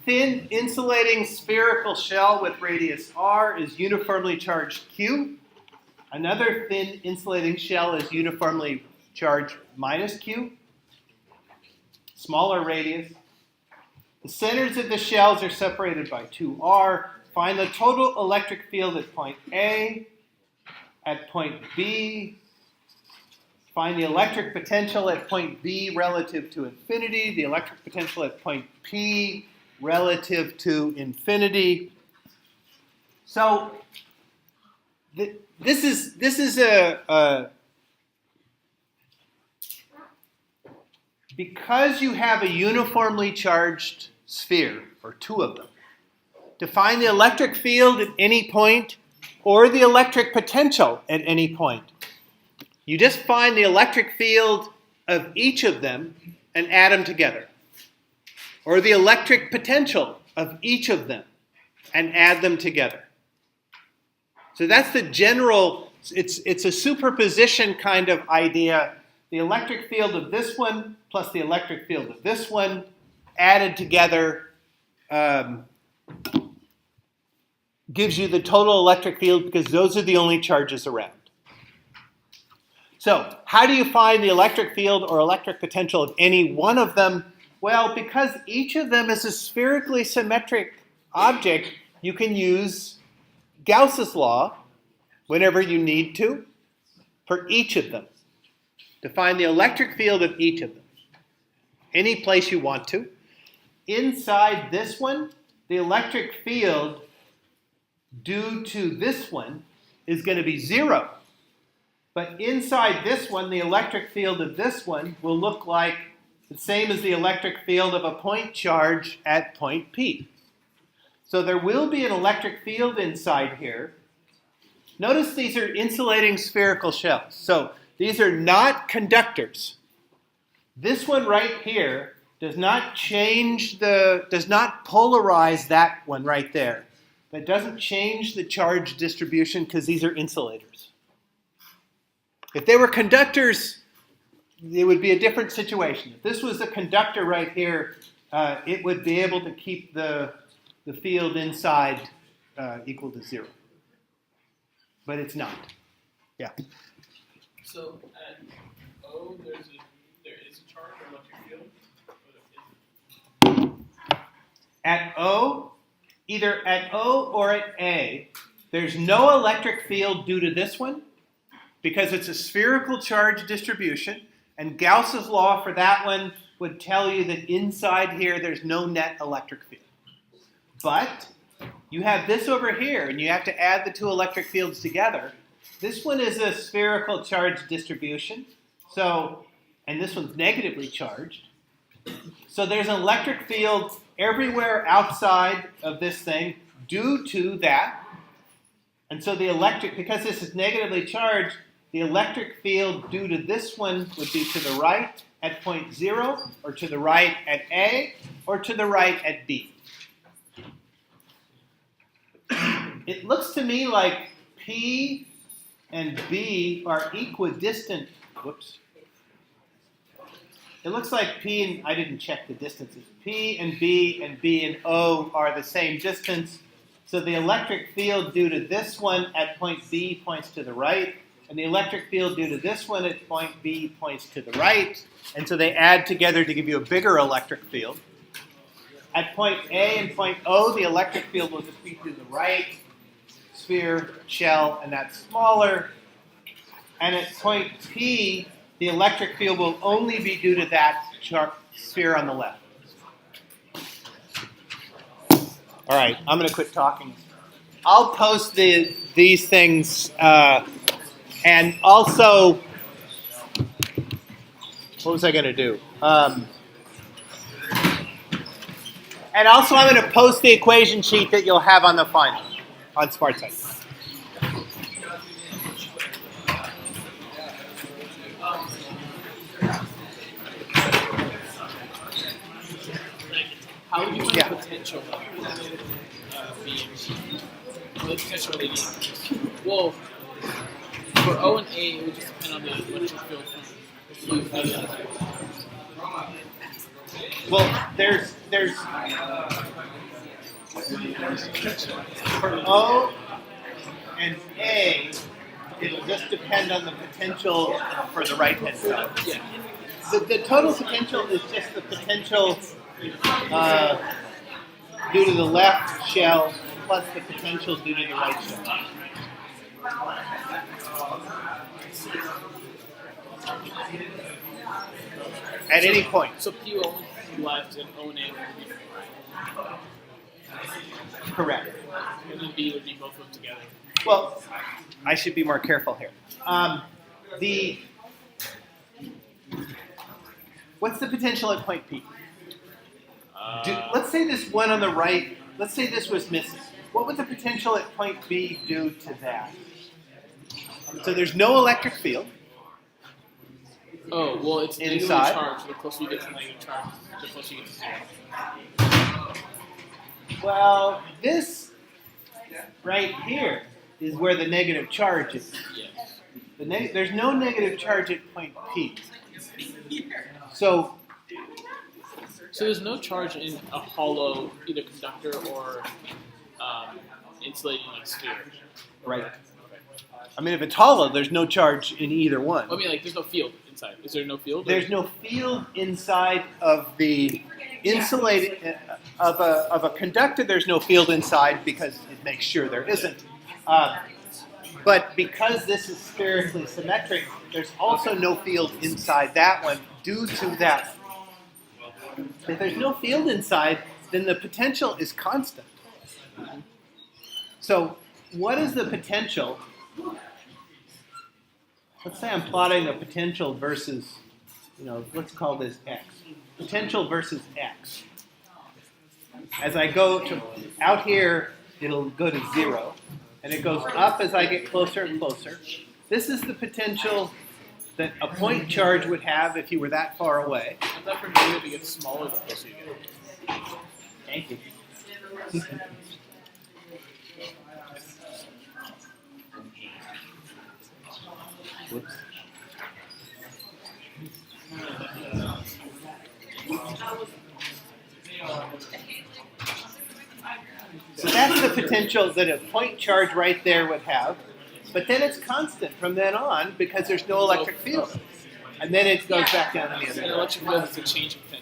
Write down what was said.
thin insulating spherical shell with radius r is uniformly charged Q. Another thin insulating shell is uniformly charged minus Q. Smaller radius. The centers of the shells are separated by 2r. Find the total electric field at point A, at point B. Find the electric potential at point B relative to infinity, the electric potential at point P relative to infinity. So this is a because you have a uniformly charged sphere, or two of them, to find the electric field at any point or the electric potential at any point, you just find the electric field of each of them and add them together. Or the electric potential of each of them and add them together. So that's the general, it's a superposition kind of idea. The electric field of this one plus the electric field of this one added together gives you the total electric field because those are the only charges around. So how do you find the electric field or electric potential of any one of them? Well, because each of them is a spherically symmetric object, you can use Gauss's law whenever you need to for each of them to find the electric field of each of them. Any place you want to. Inside this one, the electric field due to this one is going to be 0. But inside this one, the electric field of this one will look like the same as the electric field of a point charge at point P. So there will be an electric field inside here. Notice these are insulating spherical shells. So these are not conductors. This one right here does not polarize that one right there. That doesn't change the charge distribution because these are insulators. If they were conductors, it would be a different situation. If this was a conductor right here, it would be able to keep the field inside equal to 0. But it's not. Yeah. So at O, there is a charge or electric field? At O, either at O or at A, there's no electric field due to this one because it's a spherical charge distribution, and Gauss's law for that one would tell you that inside here there's no net electric field. But you have this over here, and you have to add the two electric fields together. This one is a spherical charge distribution, and this one's negatively charged. So there's an electric field everywhere outside of this thing due to that. And so the electric, because this is negatively charged, the electric field due to this one would be to the right at point 0, or to the right at A, or to the right at B. It looks to me like P and B are equidistant. Whoops. It looks like P and, I didn't check the distances. P and B and O are the same distance. So the electric field due to this one at point B points to the right, and the electric field due to this one at point B points to the right. And so they add together to give you a bigger electric field. At point A and point O, the electric field will just be to the right, sphere, shell, and that's smaller. And at point P, the electric field will only be due to that sphere on the left. All right, I'm going to quit talking. I'll post these things, and also, what was I going to do? And also, I'm going to post the equation sheet that you'll have on the final, on SmartSite. How would you find the potential of B and C? The potential of A. Well, for O and A, it would just depend on the electric field from Well, there's For O and A, it'll just depend on the potential for the right-hand side. Yeah. The total potential is just the potential due to the left shell plus the potential due to the right shell. At any point. So P will only be left and O and A will be Correct. and then B would be both put together. Well, I should be more careful here. What's the potential at point P? Let's say this one on the right, let's say this was missing. What would the potential at point B do to that? So there's no electric field. Oh, well, it's negatively Inside. charged. The closer you get to negative charge, the closer you get to zero. Well, this right here is where the negative charge is. Yes. There's no negative charge at point P. So there's no charge in a hollow, either conductor or insulating like sphere. right. I mean, if it's hollow, there's no charge in either one. I mean, like, there's no field inside. Is there no field? There's no field inside of the insulated of a conductor. There's no field inside because it makes sure there isn't. But because this is spherically symmetric, there's also no field inside that one due to that. If there's no field inside, then the potential is constant. So what is the potential? Let's say I'm plotting a potential versus, let's call this x. Potential versus x. As I go to out here, it'll go to 0. And it goes up as I get closer and closer. This is the potential that a point charge would have if you were that far away. And that for negative, it gets smaller the closer you get. Thank you. Whoops. So that's the potential that a point charge right there would have. But then it's constant from then on because there's no electric field. And then it goes back down in the other And direction. electric field is a change in potential.